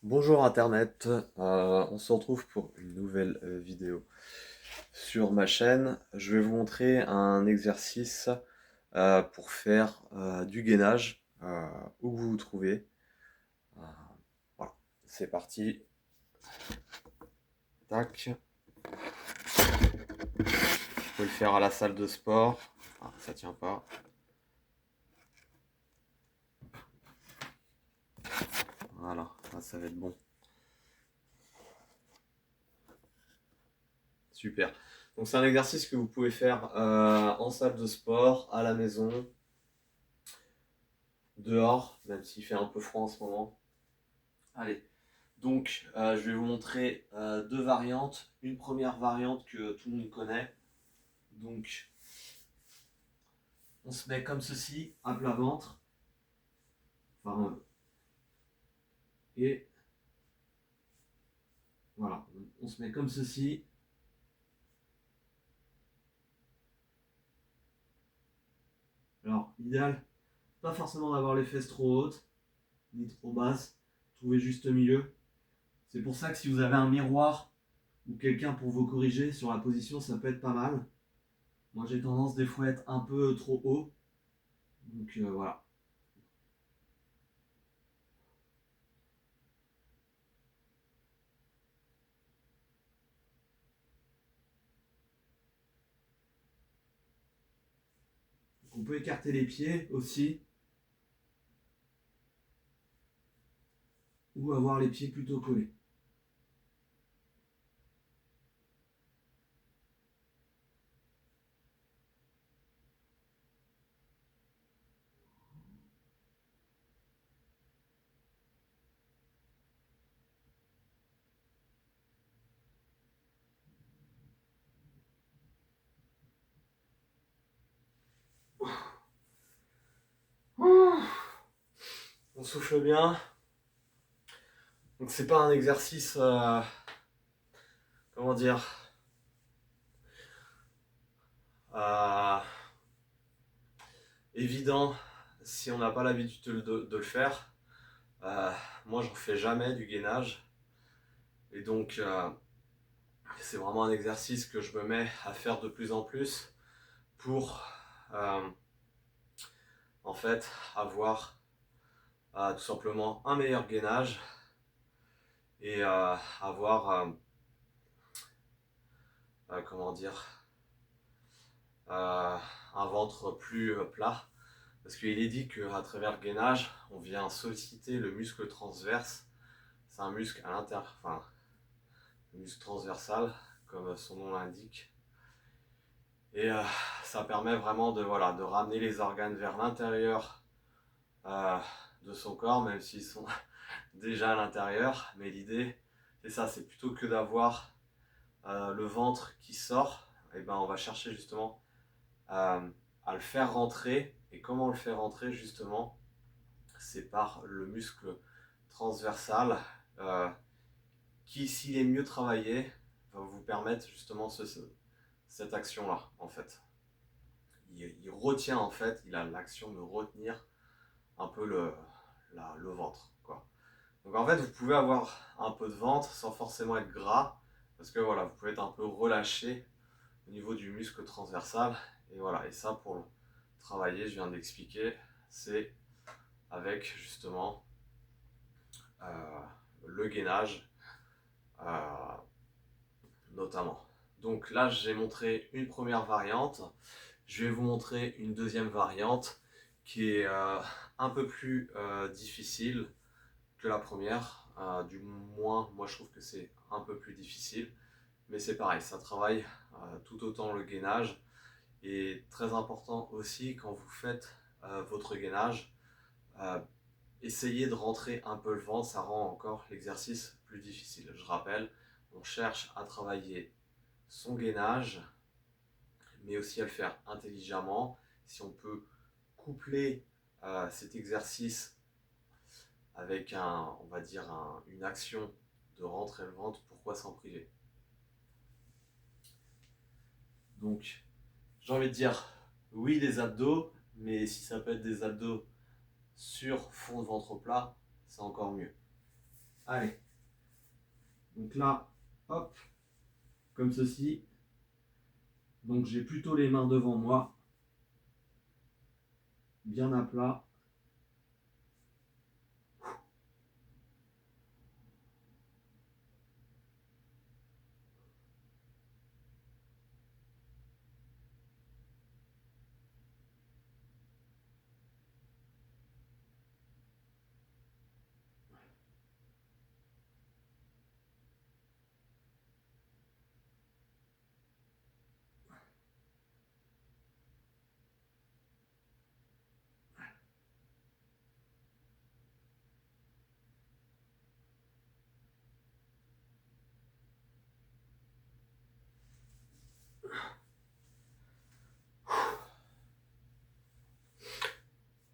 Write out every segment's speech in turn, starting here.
Bonjour Internet, on se retrouve pour une nouvelle vidéo sur ma chaîne. Je vais vous montrer un exercice pour faire du gainage où vous vous trouvez. Euh, voilà, c'est parti. Tac. Vous pouvez le faire à la salle de sport. Ah, ça tient pas. Voilà, ça va être bon. Super. Donc c'est un exercice que vous pouvez faire en salle de sport, à la maison, dehors, même s'il fait un peu froid en ce moment. Allez, donc je vais vous montrer deux variantes. Une première variante que tout le monde connaît. Donc on se met comme ceci, à plat ventre. Enfin, et voilà, on se met comme ceci. Alors, idéal, pas forcément d'avoir les fesses trop hautes, ni trop basses. Trouvez juste milieu. C'est pour ça que si vous avez un miroir ou quelqu'un pour vous corriger sur la position, ça peut être pas mal. Moi j'ai tendance des fois à être un peu trop haut. Donc voilà. On peut écarter les pieds aussi. Ou avoir les pieds plutôt collés. On souffle bien. Donc c'est pas un exercice, comment dire, euh, évident si on n'a pas l'habitude de le faire. Euh, Moi j'en fais jamais du gainage. Et donc c'est vraiment un exercice que je me mets à faire de plus en plus pour euh, en fait avoir tout simplement un meilleur gainage et avoir comment dire un ventre plus plat. Parce qu'il est dit qu'à travers le gainage, on vient solliciter le muscle transverse. C'est un muscle à l'intérieur, enfin, un muscle transversal, comme son nom l'indique. Et ça permet vraiment de, voilà, de ramener les organes vers l'intérieur euh, de son corps, même s'ils sont déjà à l'intérieur. Mais l'idée, c'est ça, c'est plutôt que d'avoir le ventre qui sort, et ben on va chercher justement à le faire rentrer. Et comment on le fait rentrer justement, c'est par le muscle transversal qui, s'il est mieux travaillé, va vous permettre justement cette action-là, en fait. Il retient, en fait, il a l'action de retenir un peu le ventre, quoi. Donc en fait, vous pouvez avoir un peu de ventre sans forcément être gras, parce que voilà, vous pouvez être un peu relâché au niveau du muscle transversal. Et voilà, et ça pour le travailler, je viens d'expliquer, c'est avec justement le gainage euh, notamment. Donc là, j'ai montré une première variante. Je vais vous montrer une deuxième variante qui est un peu plus difficile que la première. Du moins, moi je trouve que c'est un peu plus difficile. Mais c'est pareil, ça travaille tout autant le gainage. Et très important aussi, quand vous faites votre gainage, euh, essayez de rentrer un peu le ventre, ça rend encore l'exercice plus difficile. Je rappelle, on cherche à travailler son gainage, mais aussi à le faire intelligemment. Si on peut coupler cet exercice avec on va dire une action de rentrer le ventre, pourquoi s'en priver? Donc, j'ai envie de dire, oui, les abdos, mais si ça peut être des abdos sur fond de ventre plat, c'est encore mieux. Allez. Donc là, hop, comme ceci. Donc j'ai plutôt les mains devant moi, bien à plat.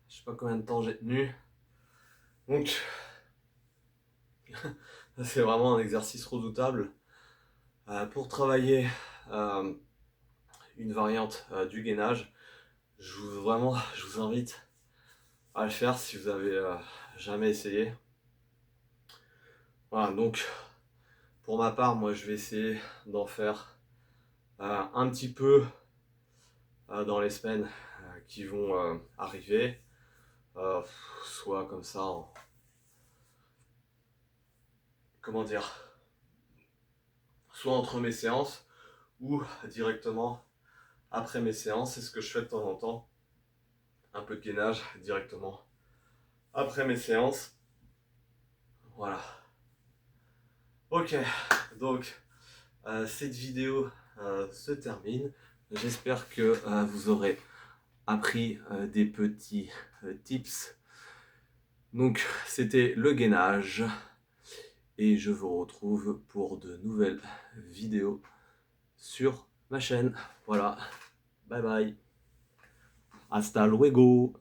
Je sais pas combien de temps j'ai tenu. Donc, c'est vraiment un exercice redoutable. Pour travailler une variante du gainage, je vous invite à le faire si vous avez jamais essayé. Voilà, donc pour ma part, moi je vais essayer d'en faire un petit peu dans les semaines qui vont arriver, soit comme ça, comment dire, soit entre mes séances ou directement après mes séances. C'est ce que je fais de temps en temps, un peu de gainage directement après mes séances. Voilà. Ok, donc cette vidéo se termine. J'espère que vous aurez appris des petits tips. Donc c'était le gainage et je vous retrouve pour de nouvelles vidéos sur ma chaîne. Voilà, bye bye. Hasta luego.